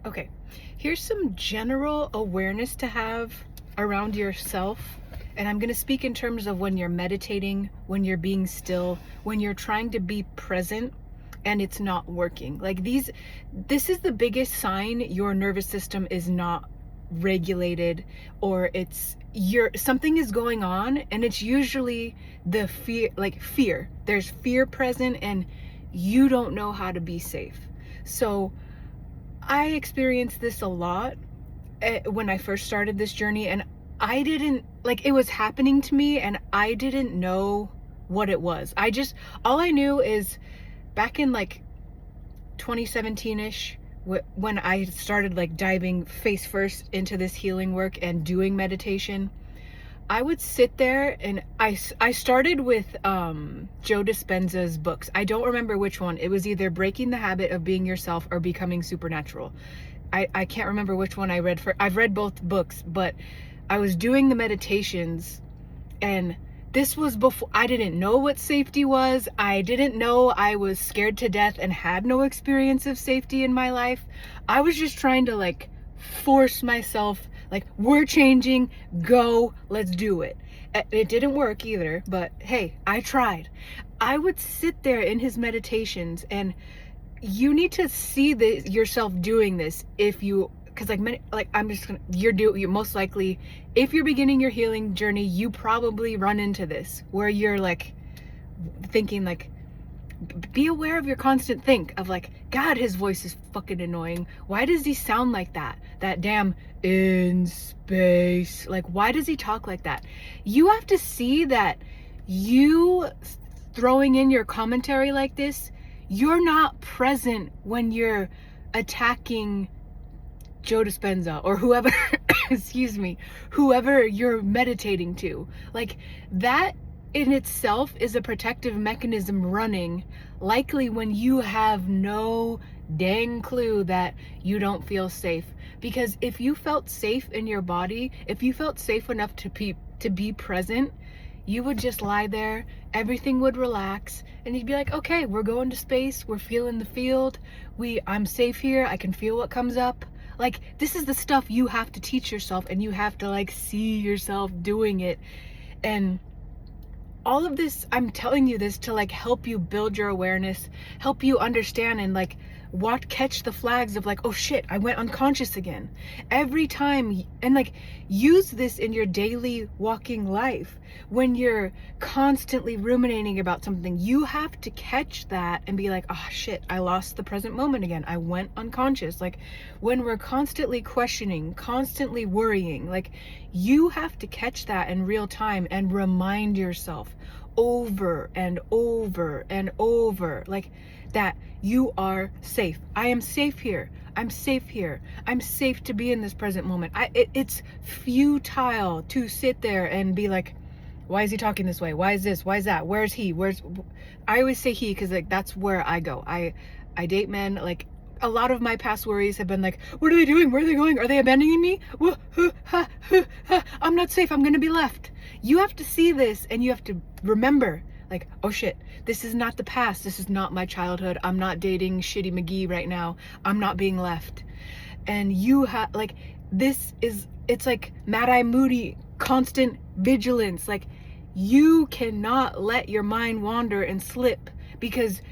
Okay, here's some general awareness to have around yourself. And I'm going to speak in terms of when you're meditating, when you're being still, when you're trying to be present and it's not working. This is the biggest sign your nervous system is not regulated, or something is going on, and it's usually the fear. There's fear present and you don't know how to be safe. So I experienced this a lot when I first started this journey, and I didn't it was happening to me and I didn't know what it was. All I knew is back in 2017ish, when I started diving face first into this healing work and doing meditation, I would sit there and I started with Joe Dispenza's books. I don't remember which one. It was either Breaking the Habit of Being Yourself or Becoming Supernatural. I can't remember which one I read I've read both books, but I was doing the meditations, and this was before I didn't know what safety was. I didn't know. I was scared to death and had no experience of safety in my life. I was just trying to force myself, we're changing, go, let's do it. It didn't work either, but hey, I tried. I would sit there in his meditations, and you need to see yourself doing this because you're most likely, if you're beginning your healing journey, you probably run into this where you're thinking be aware of your constant think of God, his voice is fucking annoying. Why does he sound like that? That damn in space. Why does he talk like that? You have to see that you throwing in your commentary like this, you're not present when you're attacking Joe Dispenza or whoever, excuse me, whoever you're meditating to. That in itself is a protective mechanism running, likely when you have no dang clue that you don't feel safe. Because if you felt safe in your body, if you felt safe enough to be present, you would just lie there, everything would relax, and you'd be like, okay, we're going to space, we're feeling the field, I'm safe here, I can feel what comes up. This is the stuff you have to teach yourself, and you have to see yourself doing it. And all of this, I'm telling you this to help you build your awareness, help you understand, and catch the flags of oh shit, I went unconscious again. Every time, and use this in your daily walking life. When you're constantly ruminating about something, you have to catch that and be oh shit, I lost the present moment again, I went unconscious. When we're constantly questioning, constantly worrying, you have to catch that in real time and remind yourself over and over and over that you are safe. I am safe here. I'm safe here. I'm safe to be in this present moment. It's futile to sit there and be why is he talking this way? Why is this? Why is that? Where's he? I always say he because that's where I go. I date men. A lot of my past worries have been what are they doing? Where are they going? Are they abandoning me? I'm not safe. I'm gonna be left. You have to see this, and you have to remember oh shit, this is not the past. This is not my childhood. I'm not dating Shitty McGee right now. I'm not being left. And you have it's Mad Eye Moody, constant vigilance. You cannot let your mind wander and slip, because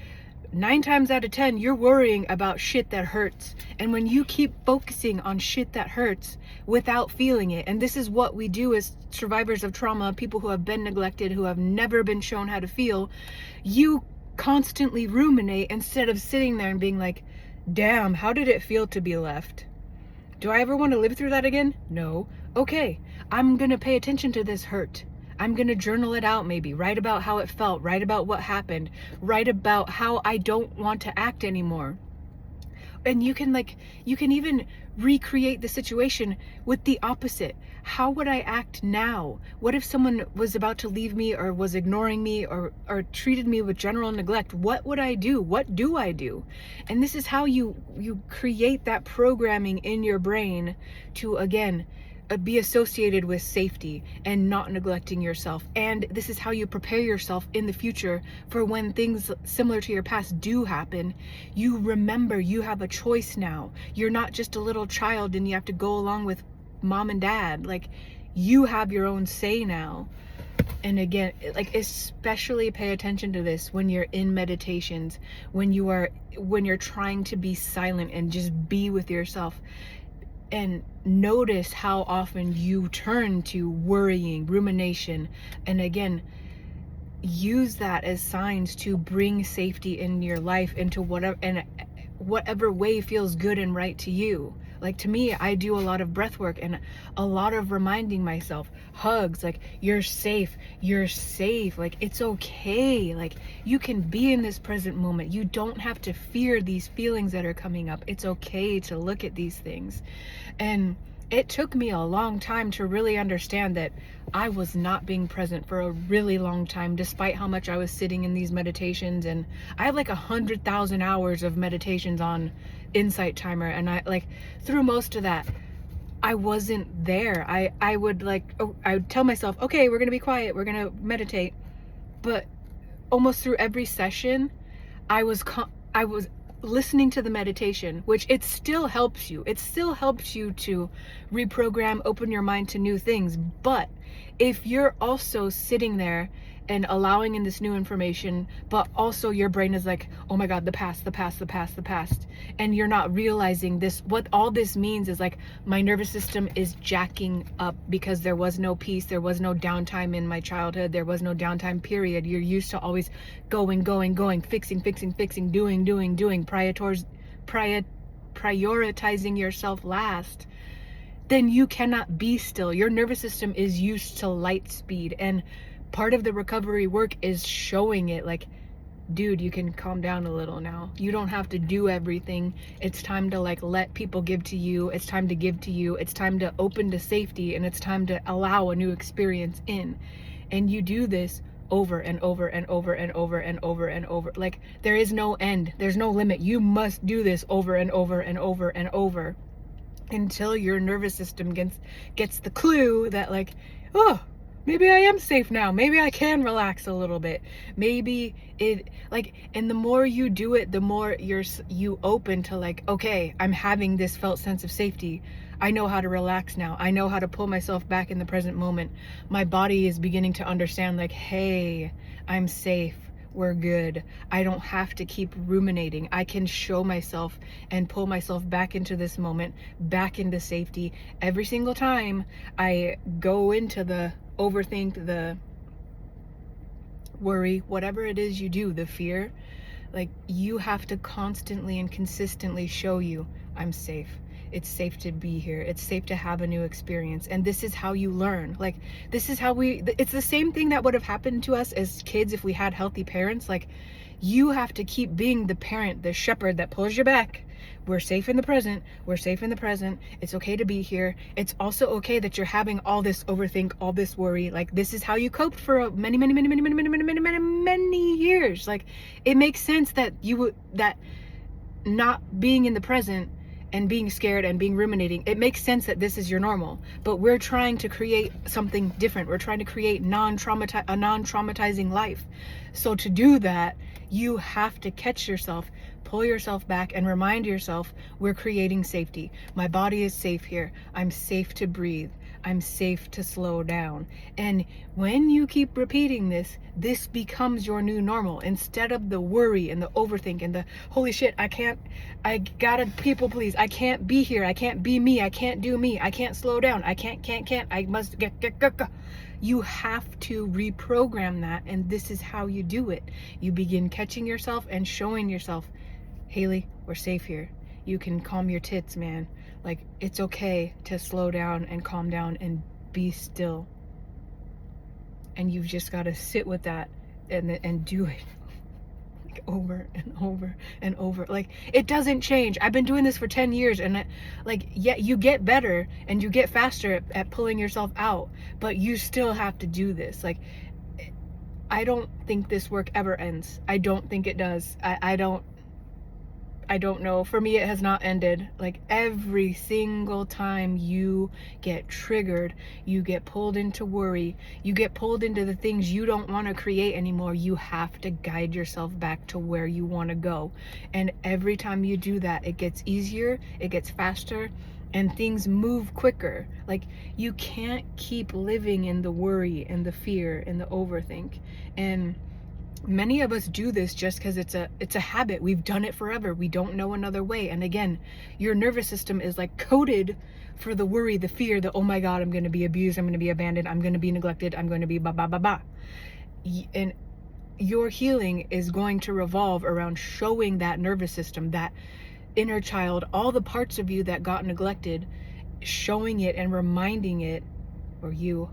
9 times out of 10, you're worrying about shit that hurts. And when you keep focusing on shit that hurts without feeling it, and this is what we do as survivors of trauma, people who have been neglected, who have never been shown how to feel, you constantly ruminate instead of sitting there and being damn, how did it feel to be left? Do I ever want to live through that again? No. Okay, I'm gonna pay attention to this hurt. I'm gonna journal it out, maybe write about how it felt, write about what happened, write about how I don't want to act anymore. And you can even recreate the situation with the opposite. How would I act now? What if someone was about to leave me, or was ignoring me, or treated me with general neglect? What would I do? What do I do? And this is how you create that programming in your brain to, again, be associated with safety and not neglecting yourself. And this is how you prepare yourself in the future for when things similar to your past do happen. You remember you have a choice now. You're not just a little child and you have to go along with mom and dad. Like, you have your own say now. And again, like, especially pay attention to this when you're in meditations, when you're trying to be silent and just be with yourself. And notice how often you turn to worrying, rumination, and again, use that as signs to bring safety in your life into whatever way feels good and right to you. Like, to me, I do a lot of breath work and a lot of reminding myself, hugs, like, you're safe, like, it's okay, like, you can be in this present moment. You don't have to fear these feelings that are coming up. It's okay to look at these things. And it took me a long time to really understand that I was not being present for a really long time, despite how much I was sitting in these meditations. And I have like 100,000 hours of meditations on Insight Timer, and I, like, through most of that, I wasn't there. I would, like, I would tell myself, okay, we're gonna be quiet, we're gonna meditate, but almost through every session, I was listening to the meditation, which it still helps you. It still helps you to reprogram, open your mind to new things. But if you're also sitting there and allowing in this new information, but also your brain is like, oh my God, the past, and you're not realizing this, what all this means is, like, my nervous system is jacking up because there was no peace, there was no downtime in my childhood, there was no downtime period. You're used to always going, fixing, doing, prioritizing yourself last. Then you cannot be still. Your nervous system is used to light speed, and part of the recovery work is showing it, like, dude, you can calm down a little now. You don't have to do everything. It's time to, like, let people give to you. It's time to give to you. It's time to open to safety, and it's time to allow a new experience in. And you do this over and over and over and over and over and over. Like, there is no end. There's no limit. You must do this over and over and over and over until your nervous system gets the clue that, like, oh, maybe I am safe now. Maybe I can relax a little bit. Maybe it, like, and the more you do it, the more you open to, like, okay, I'm having this felt sense of safety. I know how to relax now. I know how to pull myself back in the present moment. My body is beginning to understand, like, hey, I'm safe. We're good. I don't have to keep ruminating. I can show myself and pull myself back into this moment, back into safety. Every single time I go into the overthink, the worry, whatever it is you do, the fear, like, you have to constantly and consistently show you, I'm safe. It's safe to be here. It's safe to have a new experience. And this is how you learn. Like, this is how it's the same thing that would have happened to us as kids if we had healthy parents. Like, you have to keep being the parent, the shepherd that pulls you back. We're safe in the present. We're safe in the present. It's okay to be here. It's also okay that you're having all this overthink, all this worry. Like, this is how you coped for many years. Like, it makes sense that that not being in the present and being scared and being ruminating, it makes sense that this is your normal. But we're trying to create something different. We're trying to create a non-traumatizing life. So to do that, you have to catch yourself, pull yourself back, and remind yourself, we're creating safety. My body is safe here. I'm safe to breathe. I'm safe to slow down. And when you keep repeating this, this becomes your new normal. Instead of the worry and the overthink and the, holy shit, I gotta people please. I can't be here. I can't be me. I can't do me. I can't slow down. I can't. I must get. You have to reprogram that. And this is how you do it. You begin catching yourself and showing yourself, Haley, we're safe here. You can calm your tits, man. Like, it's okay to slow down and calm down and be still. And you've just got to sit with that and do it, like, over and over and over. Like, it doesn't change. I've been doing this for 10 years, and yeah, you get better and you get faster at pulling yourself out, but you still have to do this. Like, I don't think this work ever ends. I don't think it does. I don't know. For me, it has not ended. Like every single time you get triggered, you get pulled into worry, you get pulled into the things you don't want to create anymore, you have to guide yourself back to where you want to go. And every time you do that, it gets easier, it gets faster, and things move quicker. Like you can't keep living in the worry and the fear and the overthink. And many of us do this just because it's a habit. We've done it forever. We don't know another way. And again, your nervous system is like coded for the worry, the fear, the oh my god, I'm going to be abused, I'm going to be abandoned, I'm going to be neglected, I'm going to be ba ba ba ba. And your healing is going to revolve around showing that nervous system, that inner child, all the parts of you that got neglected, showing it and reminding it, or you,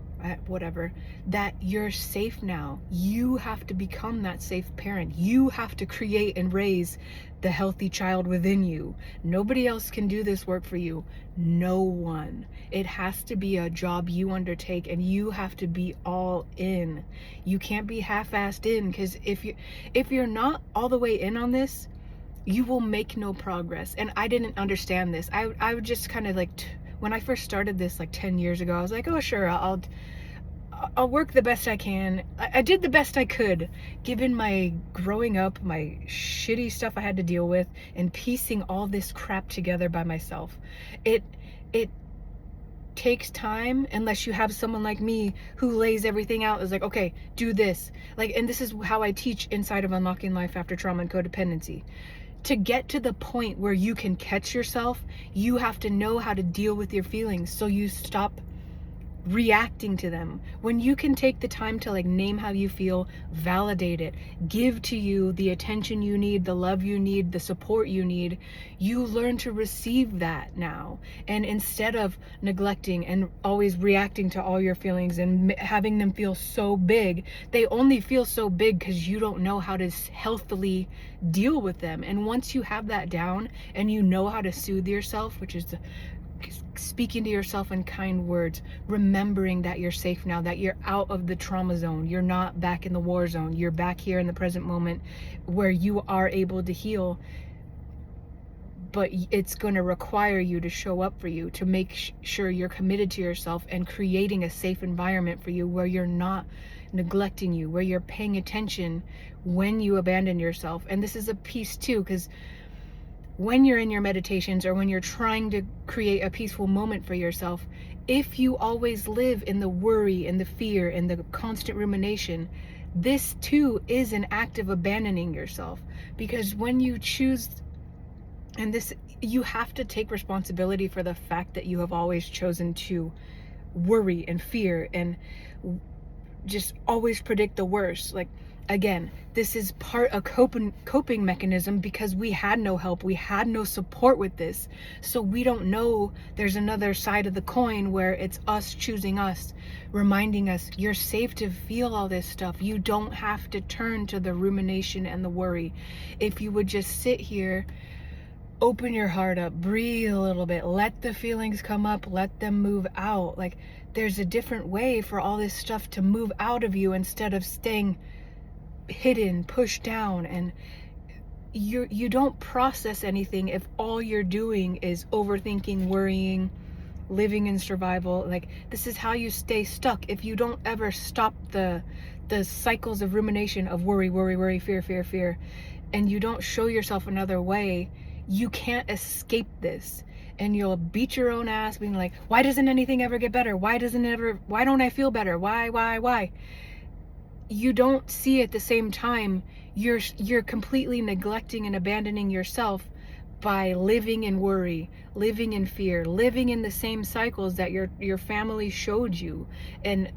whatever, that you're safe now. You have to become that safe parent. You have to create and raise the healthy child within you. Nobody else can do this work for you. No one. It has to be a job you undertake, and you have to be all in. You can't be half-assed in, because if you're not all the way in on this, you will make no progress. And I didn't understand this. I would just kind of like when I first started this like 10 years ago, I was like, oh sure, I'll work the best I can. I did the best I could, given my growing up, my shitty stuff I had to deal with, and piecing all this crap together by myself. It takes time, unless you have someone like me who lays everything out. Is like, okay, do this. Like, and this is how I teach inside of Unlocking Life After Trauma and Codependency. To get to the point where you can catch yourself, you have to know how to deal with your feelings, so you stop reacting to them. When you can take the time to like name how you feel, validate it, give to you the attention you need, the love you need, the support you need, you learn to receive that now. And instead of neglecting and always reacting to all your feelings and having them feel so big, they only feel so big because you don't know how to healthily deal with them. And once you have that down and you know how to soothe yourself, which is speaking to yourself in kind words, remembering that you're safe now, that you're out of the trauma zone, you're not back in the war zone, you're back here in the present moment where you are able to heal. But it's going to require you to show up for you, to make sure you're committed to yourself and creating a safe environment for you where you're not neglecting you, where you're paying attention when you abandon yourself. And this is a piece too, because when you're in your meditations or when you're trying to create a peaceful moment for yourself, if you always live in the worry and the fear and the constant rumination, this too is an act of abandoning yourself. Because when you choose, and this, you have to take responsibility for the fact that you have always chosen to worry and fear and just always predict the worst. Like, again, this is part of coping mechanism, because we had no help, we had no support with this, so we don't know there's another side of the coin where it's us choosing us, reminding us you're safe to feel all this stuff. You don't have to turn to the rumination and the worry. If you would just sit here, open your heart up, breathe a little bit, let the feelings come up, let them move out. Like, there's a different way for all this stuff to move out of you instead of staying hidden, pushed down. And you don't process anything if all you're doing is overthinking, worrying, living in survival. Like, this is how you stay stuck. If you don't ever stop the cycles of rumination of worry, fear, and you don't show yourself another way, you can't escape this. And you'll beat your own ass being like, why doesn't anything ever get better? Why don't I feel better? Why? You don't see at the same time you're completely neglecting and abandoning yourself by living in worry, living in fear, living in the same cycles that your family showed you. And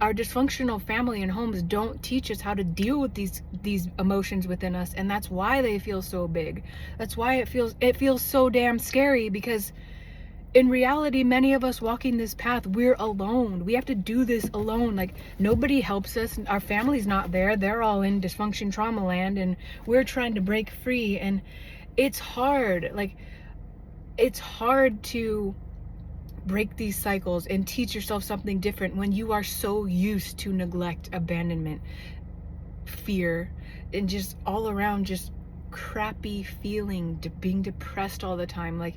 our dysfunctional family and homes don't teach us how to deal with these emotions within us, and that's why they feel so big. That's why it feels so damn scary, because in reality, many of us walking this path, we're alone. We have to do this alone. Like, nobody helps us. Our family's not there. They're all in dysfunction trauma land, and we're trying to break free. And it's hard. Like, it's hard to break these cycles and teach yourself something different when you are so used to neglect, abandonment, fear, and just all around just crappy feeling, being depressed all the time. Like,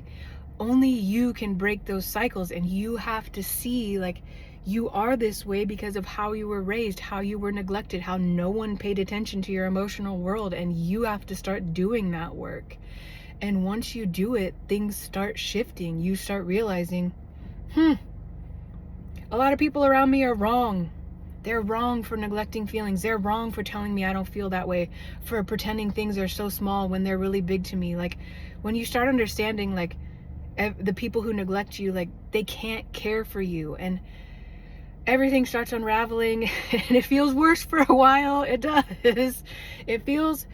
only you can break those cycles, and you have to see, like, you are this way because of how you were raised, how you were neglected, how no one paid attention to your emotional world, and you have to start doing that work. And once you do it, things start shifting. You start realizing, a lot of people around me are wrong. They're wrong for neglecting feelings. They're wrong for telling me I don't feel that way, for pretending things are so small when they're really big to me. Like, when you start understanding, like, the people who neglect you, like, they can't care for you, and everything starts unraveling, and it feels worse for a while. It does. It feels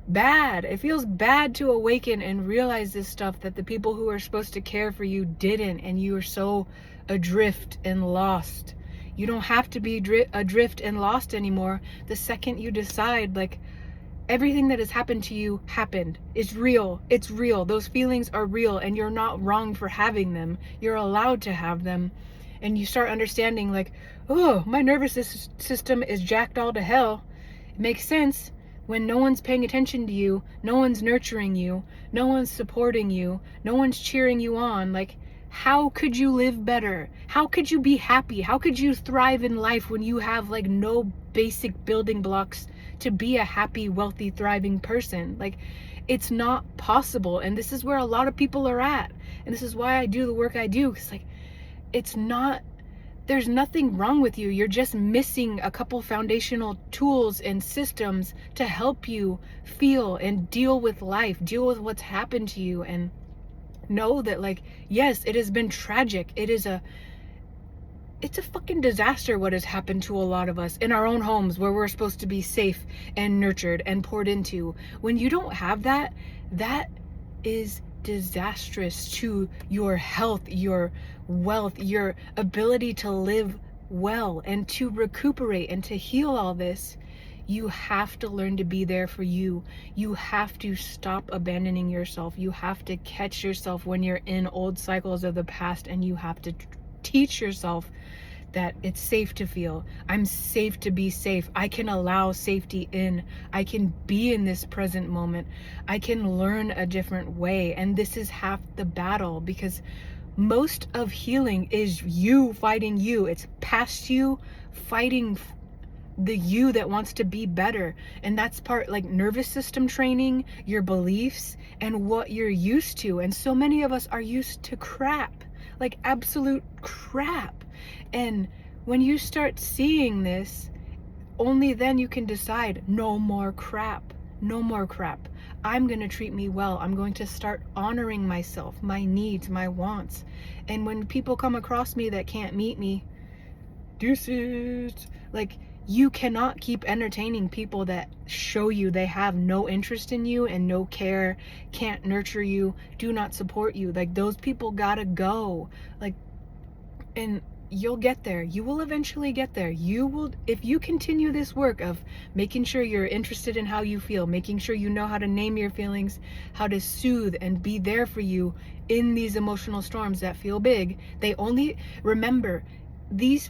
bad. It feels bad to awaken and realize this stuff, that the people who are supposed to care for you didn't, and you are so adrift and lost. You don't have to be adrift and lost anymore. The second you decide, like, everything that has happened to you happened. It's real. It's real. Those feelings are real, and you're not wrong for having them. You're allowed to have them. And you start understanding, like, oh, my nervous system is jacked all to hell. It makes sense. When no one's paying attention to you, no one's nurturing you, no one's supporting you, no one's cheering you on, like, how could you live better? How could you be happy? How could you thrive in life when you have, like, no basic building blocks to be a happy, wealthy, thriving person? Like, it's not possible. And this is where a lot of people are at. And this is why I do the work I do. Because, like, there's nothing wrong with you. You're just missing a couple foundational tools and systems to help you feel and deal with life, deal with what's happened to you, and know that, like, yes, it has been tragic. It's a fucking disaster what has happened to a lot of us in our own homes, where we're supposed to be safe and nurtured and poured into. When you don't have that, that is disastrous to your health, your wealth, your ability to live well and to recuperate and to heal all this. You have to learn to be there for you. You have to stop abandoning yourself. You have to catch yourself when you're in old cycles of the past, and you have to teach yourself that it's safe to feel. I'm safe to be safe. I can allow safety in. I can be in this present moment. I can learn a different way. And this is half the battle, because most of healing is you fighting you. It's past you fighting the you that wants to be better. And that's part, like, nervous system training, your beliefs, and what you're used to. And so many of us are used to crap, like absolute crap. And when you start seeing this, only then you can decide, no more crap. No more crap. I'm going to treat me well. I'm going to start honoring myself, my needs, my wants. And when people come across me that can't meet me, deuces. Like, you cannot keep entertaining people that show you they have no interest in you and no care, can't nurture you, do not support you. Like, those people gotta go. Like, and you'll get there. You will eventually get there. You will, if you continue this work of making sure you're interested in how you feel, making sure you know how to name your feelings, how to soothe and be there for you in these emotional storms that feel big. They only, remember,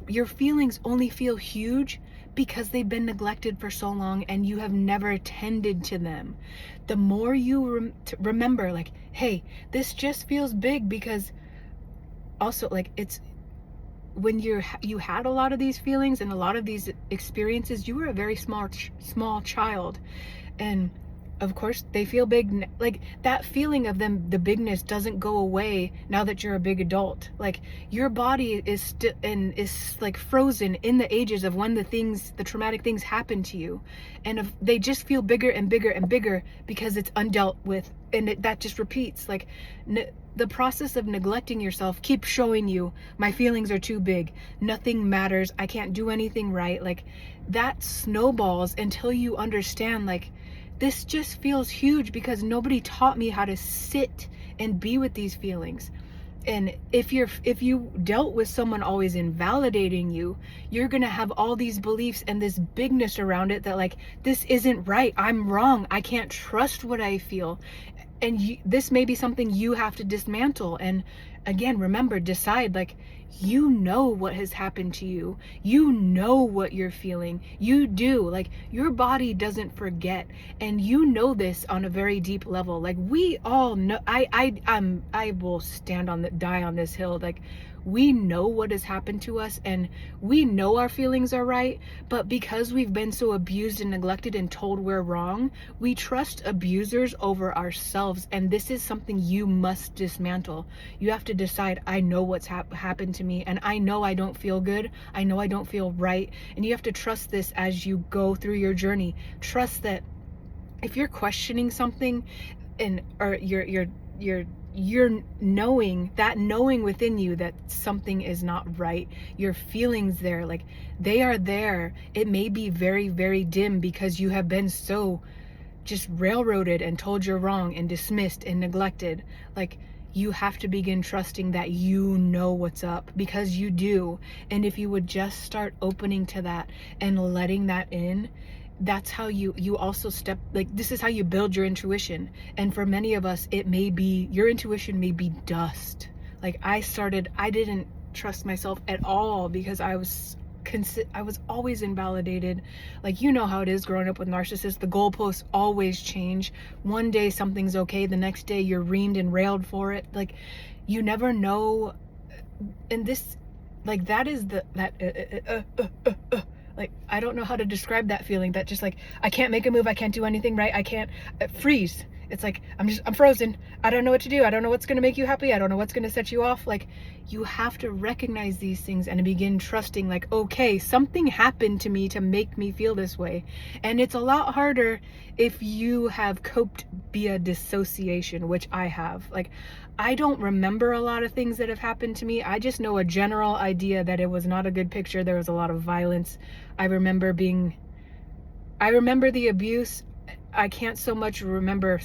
your feelings only feel huge because they've been neglected for so long and you have never attended to them. The more you remember, like, hey, this just feels big because also, like, it's when you had a lot of these feelings and a lot of these experiences, you were a very small child, and of course they feel big. Like, that feeling of them, the bigness, doesn't go away now that you're a big adult. Like, your body is is like frozen in the ages of when the traumatic things happen to you, and they just feel bigger and bigger and bigger because it's undealt with, and that just repeats. Like, the process of neglecting yourself keeps showing you, my feelings are too big, nothing matters, I can't do anything right. Like, that snowballs until you understand, like, this just feels huge because nobody taught me how to sit and be with these feelings. And if you dealt with someone always invalidating you, you're gonna have all these beliefs and this bigness around it that, like, this isn't right, I'm wrong, I can't trust what I feel. And this may be something you have to dismantle. And again, remember, decide, like, you know what has happened to you. You know what you're feeling. You do. Like, your body doesn't forget. And you know this on a very deep level. Like, we all know. I will die on this hill. Like, we know what has happened to us, and we know our feelings are right, but because we've been so abused and neglected and told we're wrong, we trust abusers over ourselves. And this is something you must dismantle. You have to decide, I know what's happened to me, and I know I don't feel good. I know I don't feel right. And you have to trust this as you go through your journey. Trust that if you're questioning something, or you're knowing within you that something is not right, your feelings there, like, they are there. It may be very, very dim because you have been so just railroaded and told you're wrong and dismissed and neglected. Like, you have to begin trusting that you know what's up, because you do. And if you would just start opening to that and letting that in, that's how you also step, like, this is how you build your intuition. And for many of us, it may be, your intuition may be dust. Like, I didn't trust myself at all because I was always invalidated. Like, you know how it is growing up with narcissists. The goalposts always change. One day something's okay, the next day you're reamed and railed for it. Like, you never know. And this, like, that is like, I don't know how to describe that feeling, that just, like, I can't make a move, I can't do anything right, I can't freeze. It's like, I'm frozen. I don't know what to do. I don't know what's going to make you happy. I don't know what's going to set you off. Like, you have to recognize these things and begin trusting, like, okay, something happened to me to make me feel this way. And it's a lot harder if you have coped via dissociation, which I have. Like, I don't remember a lot of things that have happened to me. I just know a general idea that it was not a good picture. There was a lot of violence. I remember the abuse. I can't so much remember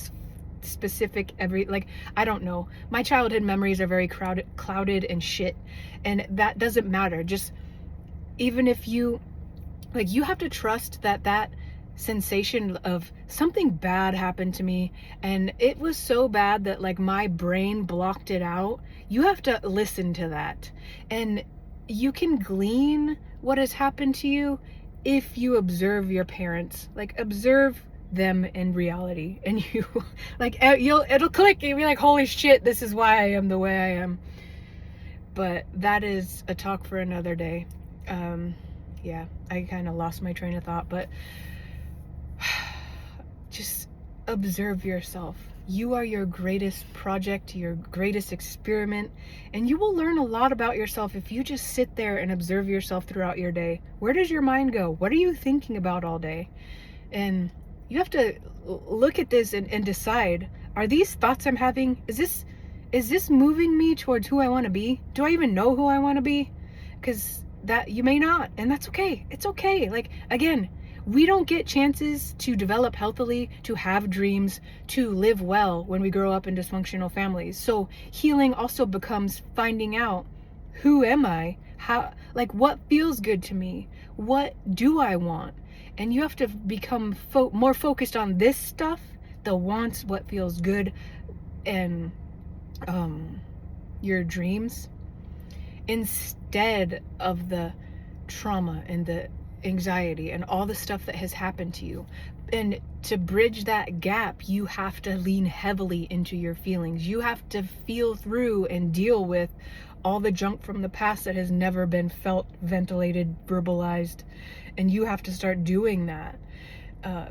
specific like, I don't know. My childhood memories are very clouded and shit, and that doesn't matter. Just, even if you, like, you have to trust that sensation of something bad happened to me, and it was so bad that, like, my brain blocked it out. You have to listen to that, and you can glean what has happened to you if you observe your parents. Like, observe them in reality, and you, like, it'll click. You'll be like, holy shit, this is why I am the way I am. But that is a talk for another day. Yeah, I kind of lost my train of thought, but just observe yourself. You are your greatest project, your greatest experiment, and you will learn a lot about yourself if you just sit there and observe yourself throughout your day. Where does your mind go? What are you thinking about all day? And you have to look at this and decide, are these thoughts I'm having, is this moving me towards who I want to be? Do I even know who I want to be? Because that, you may not, and that's okay. It's okay. Like, again, we don't get chances to develop healthily, to have dreams, to live well when we grow up in dysfunctional families. So healing also becomes finding out, who am I? How, like, what feels good to me? What do I want? And you have to become more focused on this stuff, the wants, what feels good, and your dreams, instead of the trauma and the anxiety and all the stuff that has happened to you. And to bridge that gap, you have to lean heavily into your feelings. You have to feel through and deal with all the junk from the past that has never been felt, ventilated, verbalized. And you have to start doing that,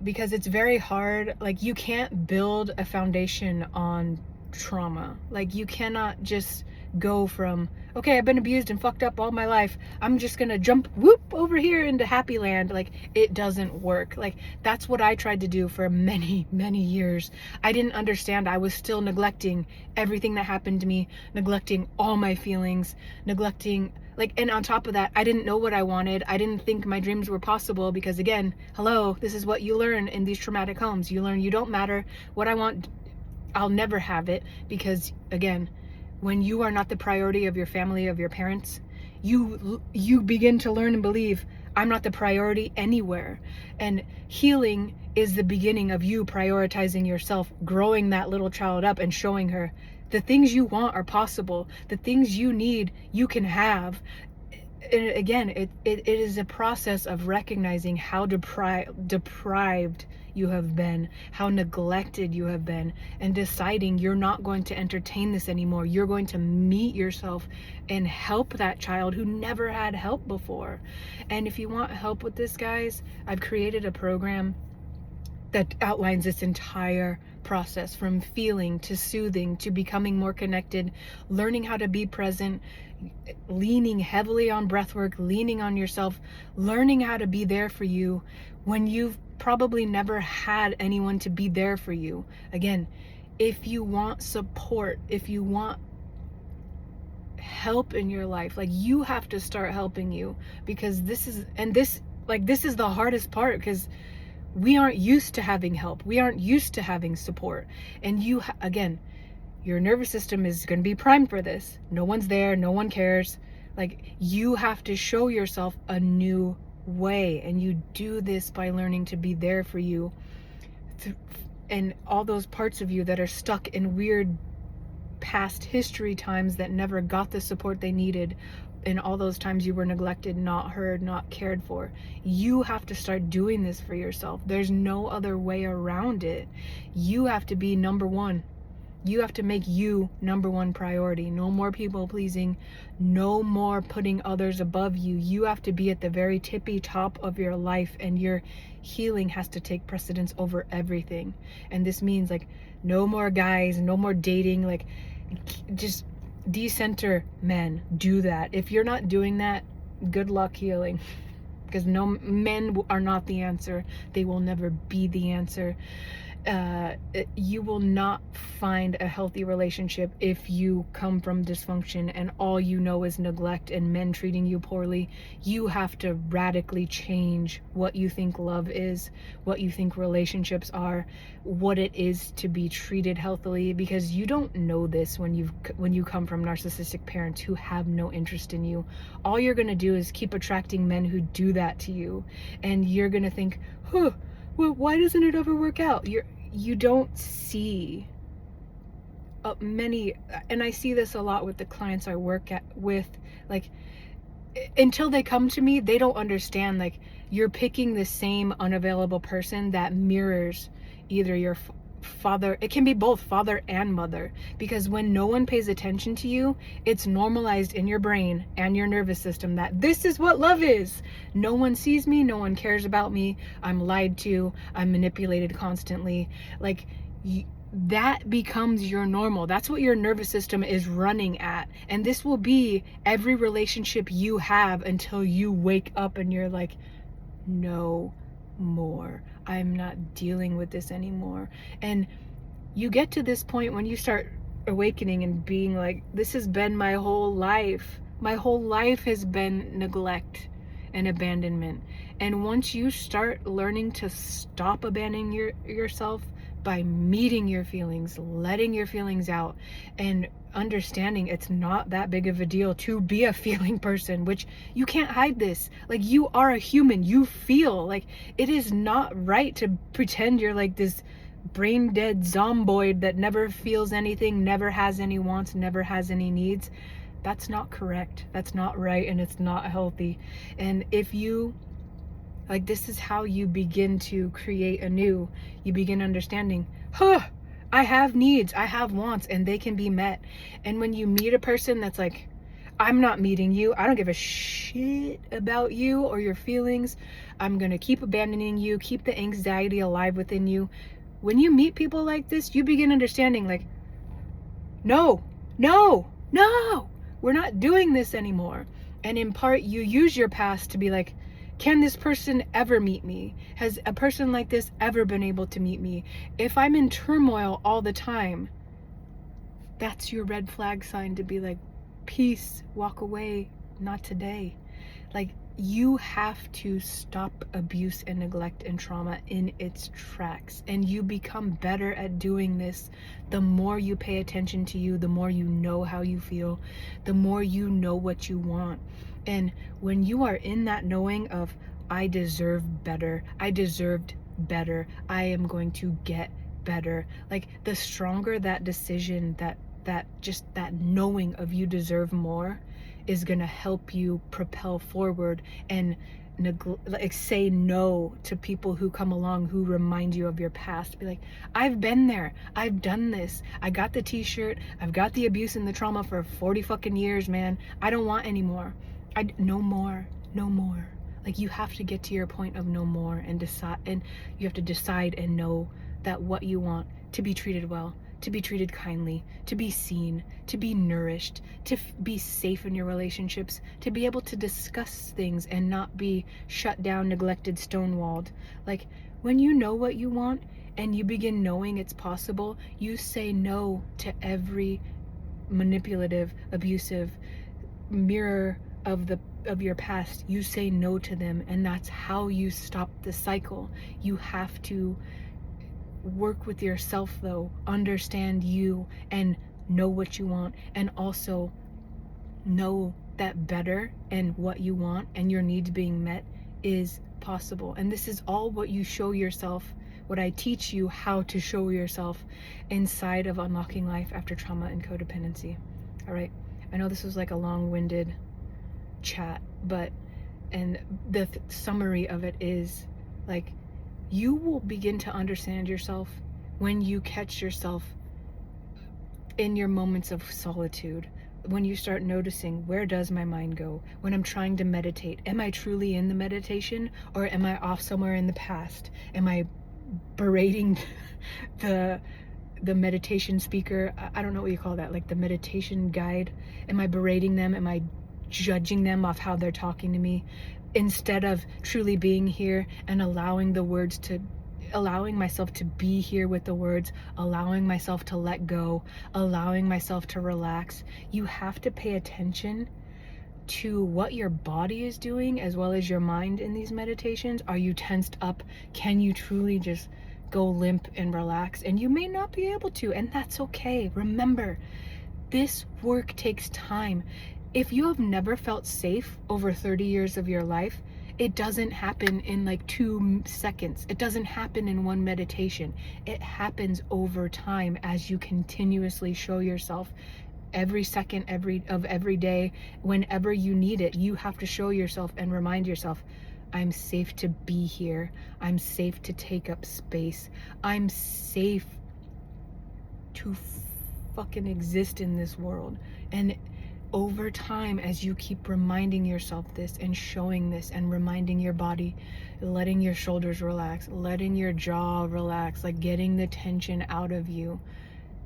because it's very hard. Like, you can't build a foundation on trauma. Like, you cannot just go from, okay, I've been abused and fucked up all my life, I'm just gonna jump whoop over here into happy land. Like, it doesn't work. Like, that's what I tried to do for many years. I didn't understand. I was still neglecting everything that happened to me, neglecting all my feelings, neglecting, like, and on top of that, I didn't know what I wanted. I didn't think my dreams were possible, because again, hello, this is what you learn in these traumatic homes. You learn you don't matter. What I want, I'll never have it, because again, when you are not the priority of your family, of your parents, you begin to learn and believe, I'm not the priority anywhere. And healing is the beginning of you prioritizing yourself, growing that little child up and showing her the things you want are possible, the things you need you can have. And again, it is a process of recognizing how deprived you have been, how neglected you have been, and deciding you're not going to entertain this anymore. You're going to meet yourself and help that child who never had help before. And if you want help with this, guys, I've created a program that outlines this entire process, from feeling to soothing to becoming more connected, learning how to be present, leaning heavily on breathwork, leaning on yourself, learning how to be there for you when you've probably never had anyone to be there for you. Again, if you want support, if you want help in your life, like, you have to start helping you, because this is the hardest part, because we aren't used to having help. We aren't used to having support. And again, your nervous system is going to be primed for this. No one's there. No one cares. Like, you have to show yourself a new way. And you do this by learning to be there for you. And all those parts of you that are stuck in weird past history times that never got the support they needed, in all those times you were neglected, not heard, not cared for. You have to start doing this for yourself. There's no other way around it. You have to be number one. You have to make you number one priority. No more people pleasing. No more putting others above you. You have to be at the very tippy top of your life, and your healing has to take precedence over everything. And this means, like, no more guys, no more dating. Like, just decenter men. Do that. If you're not doing that, good luck healing, because no, men are not the answer. They will never be the answer. You will not find a healthy relationship if you come from dysfunction and all you know is neglect and men treating you poorly. You have to radically change what you think love is, what you think relationships are, what it is to be treated healthily, because you don't know this when you come from narcissistic parents who have no interest in you. All you're going to do is keep attracting men who do that to you, and you're going to think, well, why doesn't it ever work out? You don't see many, and I see this a lot with the clients I work with, like, until they come to me, they don't understand, like, you're picking the same unavailable person that mirrors either your father. It can be both father and mother, because when no one pays attention to you, it's normalized in your brain and your nervous system that this is what love is. No one sees me, no one cares about me, I'm lied to, I'm manipulated constantly. Like, that becomes your normal. That's what your nervous system is running at. And this will be every relationship you have until you wake up and you're like, no more. I'm not dealing with this anymore. And you get to this point when you start awakening and being like, this has been my whole life. My whole life has been neglect and abandonment. And once you start learning to stop abandoning yourself by meeting your feelings, letting your feelings out, and understanding it's not that big of a deal to be a feeling person, which you can't hide this. Like, you are a human, you feel. Like, it is not right to pretend you're like this brain dead zomboid that never feels anything, never has any wants, never has any needs. That's not correct. That's not right, and it's not healthy. And if you, like, this is how you begin to create anew. You begin understanding, I have needs, I have wants, and they can be met. And when you meet a person that's like, I'm not meeting you, I don't give a shit about you or your feelings, I'm gonna keep abandoning you, keep the anxiety alive within you. When you meet people like this, you begin understanding, like, no, we're not doing this anymore. And in part, you use your past to be like, can this person ever meet me? Has a person like this ever been able to meet me? If I'm in turmoil all the time, that's your red flag sign to be like, peace, walk away, not today. Like, you have to stop abuse and neglect and trauma in its tracks. And you become better at doing this the more you pay attention to you, the more you know how you feel, the more you know what you want. And when you are in that knowing of, I deserve better, I deserved better. I am going to get better. Like, the stronger that decision, that just that knowing of you deserve more is going to help you propel forward and like say no to people who come along who remind you of your past. Be like, I've been there, I've done this, I got the t-shirt, I've got the abuse and the trauma for 40 fucking years, man. I don't want any more. No more, no more. Like, you have to get to your point of no more and decide, and you have to decide and know that what you want: to be treated well, to be treated kindly, to be seen, to be nourished, to be safe in your relationships, to be able to discuss things and not be shut down, neglected, stonewalled. Like, when you know what you want and you begin knowing it's possible, you say no to every manipulative, abusive mirror of your past. You say no to them, and that's how you stop the cycle. You have to work with yourself, though, understand you, and know what you want, and also know that better and what you want and your needs being met is possible. And this is all what you show yourself, what I teach you how to show yourself inside of Unlocking Life After Trauma and Codependency. All right, I know this was like a long-winded chat, but and the summary of it is, like, you will begin to understand yourself when you catch yourself in your moments of solitude, when you start noticing, where does my mind go when I'm trying to meditate? Am I truly in the meditation, or am I off somewhere in the past? Am I berating the meditation speaker? I don't know what you call that, like the meditation guide. Am I berating them? Am I judging them off how they're talking to me, instead of truly being here and allowing myself to be here with the words, allowing myself to let go, allowing myself to relax? You have to pay attention to what your body is doing as well as your mind in these meditations. Are you tensed up? Can you truly just go limp and relax? And you may not be able to, and that's okay. Remember, this work takes time. If you have never felt safe over 30 years of your life, it doesn't happen in like 2 seconds. It doesn't happen in one meditation. It happens over time as you continuously show yourself every second, every day. Whenever you need it, you have to show yourself and remind yourself, I'm safe to be here. I'm safe to take up space. I'm safe to fucking exist in this world. And over time, as you keep reminding yourself this and showing this and reminding your body, letting your shoulders relax, letting your jaw relax, like getting the tension out of you,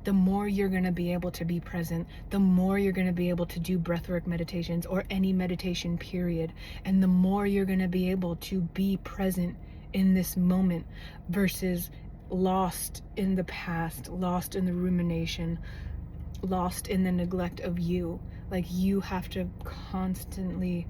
the more you're going to be able to be present, the more you're going to be able to do breathwork meditations or any meditation period, and the more you're going to be able to be present in this moment versus lost in the past, lost in the rumination, lost in the neglect of you. Like, you have to constantly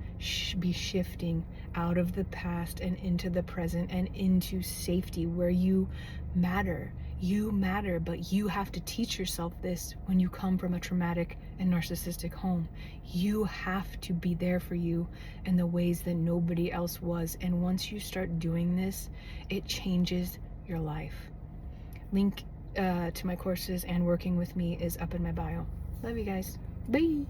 be shifting out of the past and into the present and into safety where you matter. You matter, but you have to teach yourself this when you come from a traumatic and narcissistic home. You have to be there for you in the ways that nobody else was. And once you start doing this, it changes your life. Link to my courses and working with me is up in my bio. Love you guys. Bye.